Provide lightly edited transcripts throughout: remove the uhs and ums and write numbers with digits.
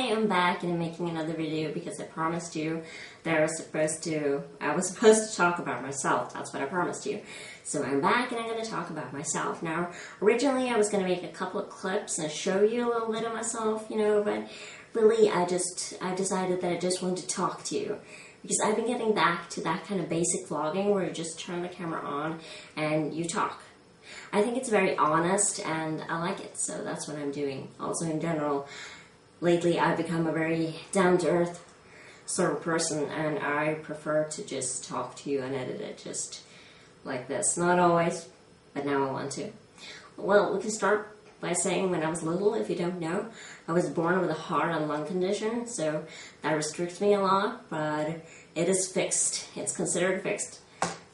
am back and I'm making another video because I promised you that I was supposed to talk about myself. That's what I promised you. So I'm back and I'm going to talk about myself. Now, originally I was going to make a couple of clips and show you a little bit of myself, you know, but really I decided that I just wanted to talk to you. Because I've been getting back to that kind of basic vlogging where you just turn the camera on and you talk. I think it's very honest and I like it, so that's what I'm doing. Also in general, lately I've become a very down-to-earth sort of person and I prefer to just talk to you and edit it just like this. Not always, but now I want to. Well, we can start by saying when I was little, if you don't know, I was born with a heart and lung condition, so that restricts me a lot, but it is fixed. It's considered fixed.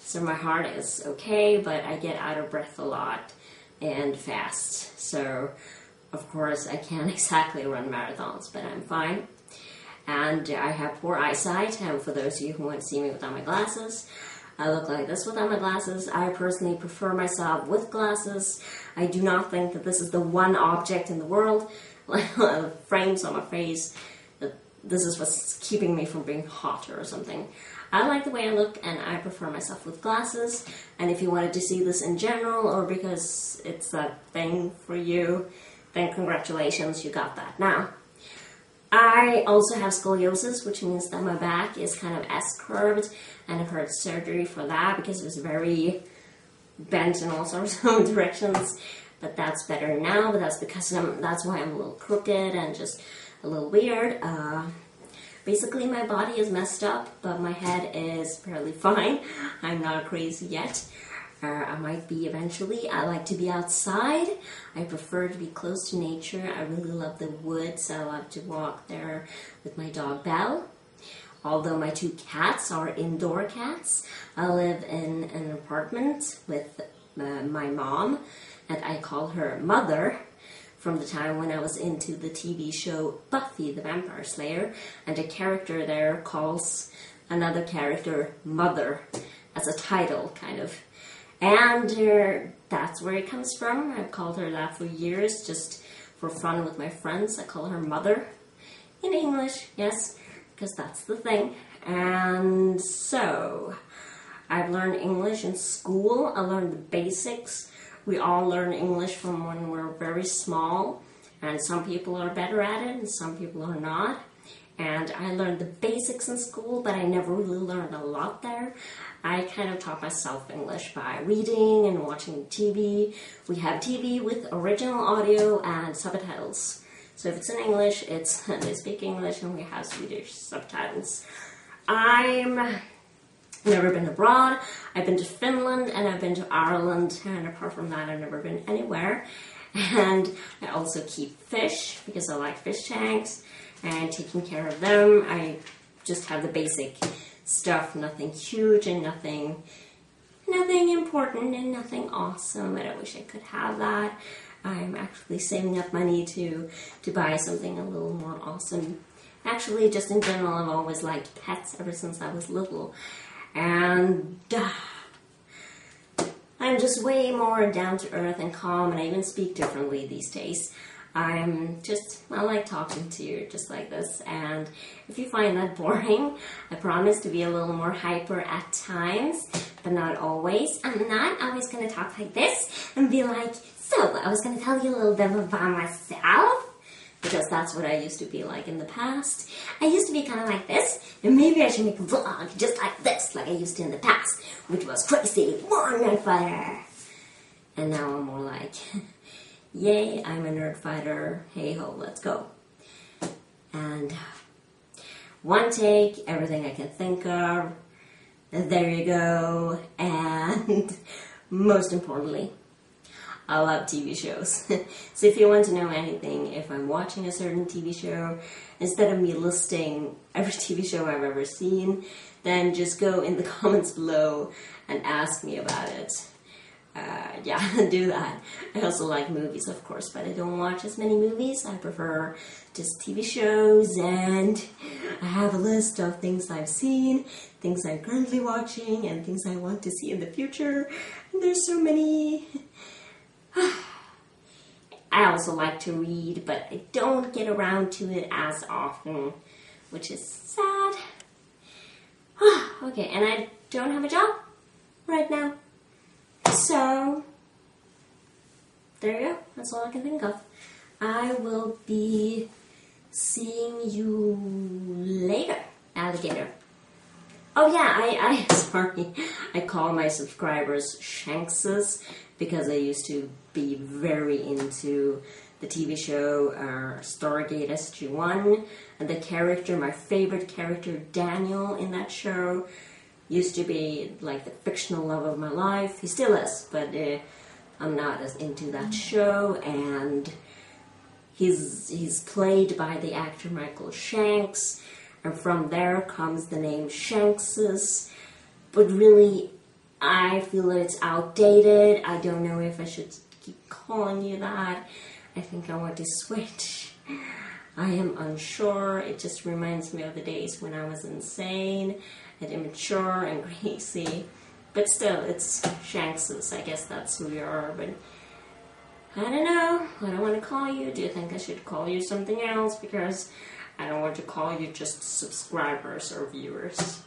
So my heart is okay, but I get out of breath a lot and fast. So, of course, I can't exactly run marathons, but I'm fine. And I have poor eyesight, and for those of you who want to see me without my glasses, I look like this without my glasses. I personally prefer myself with glasses. I do not think that this is the one object in the world, like frames on my face, that this is what's keeping me from being hotter or something. I like the way I look and I prefer myself with glasses. And if you wanted to see this in general or because it's a thing for you, then congratulations, you got that now. I also have scoliosis, which means that my back is kind of S-curved, and I've had surgery for that because it was very bent in all sorts of directions. But that's better now, but that's because that's why I'm a little crooked and just a little weird. Basically, my body is messed up, but my head is fairly fine. I'm not crazy yet. I might be eventually. I like to be outside. I prefer to be close to nature. I really love the woods. I love to walk there with my dog Belle. Although my two cats are indoor cats. I live in an apartment with my mom, and I call her Mother from the time when I was into the TV show Buffy the Vampire Slayer, and a character there calls another character Mother as a title, kind of. And that's where it comes from. I've called her that for years, just for fun with my friends. I call her Mother in English, yes, because that's the thing. And so, I've learned English in school. I learned the basics. We all learn English from when we're very small, and some people are better at it and some people are not. And I learned the basics in school, but I never really learned a lot there. I kind of taught myself English by reading and watching TV. We have TV with original audio and subtitles. So if it's in English, they speak English, and we have Swedish subtitles. I've never been abroad. I've been to Finland and I've been to Ireland, and apart from that I've never been anywhere. And I also keep fish because I like fish tanks and taking care of them. I just have the basic stuff, nothing huge and nothing important and nothing awesome, but I wish I could have that. I'm actually saving up money to buy something a little more awesome. Actually, just in general, I've always liked pets ever since I was little. And I'm just way more down to earth and calm, and I even speak differently these days. I like talking to you just like this, and if you find that boring, I promise to be a little more hyper at times, but not always. I'm not always going to talk like this and be like, so I was going to tell you a little bit about myself. Because that's what I used to be like in the past. I used to be kind of like this, and maybe I should make a vlog just like this, like I used to in the past, which was crazy, more nerd fighter. And now I'm more like, yay, I'm a nerd fighter, hey ho, let's go. And one take, everything I can think of, there you go, and most importantly, I love TV shows. So if you want to know anything, if I'm watching a certain TV show, instead of me listing every TV show I've ever seen, then just go in the comments below and ask me about it. Yeah, do that. I also like movies, of course, but I don't watch as many movies. I prefer just TV shows, and I have a list of things I've seen, things I'm currently watching, and things I want to see in the future. And there's so many. I also like to read, but I don't get around to it as often, which is sad. Okay, and I don't have a job right now. So, there you go. That's all I can think of. I will be seeing you later, alligator. Oh yeah, sorry. I call my subscribers Shankses because I used to be very into the TV show Stargate SG-1, and the character, my favorite character, Daniel, in that show, used to be like the fictional love of my life. He still is, but I'm not as into that show, and he's played by the actor Michael Shanks, and from there comes the name Shankses, but really, I feel that it's outdated. I don't know if I should keep calling you that. I think I want to switch. I am unsure. It just reminds me of the days when I was insane and immature and crazy. But still, it's Shankses. I guess that's who you are, but I don't know. I don't want to call you. Do you think I should call you something else? Because I don't want to call you just subscribers or viewers.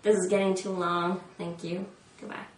This is getting too long. Thank you. Goodbye.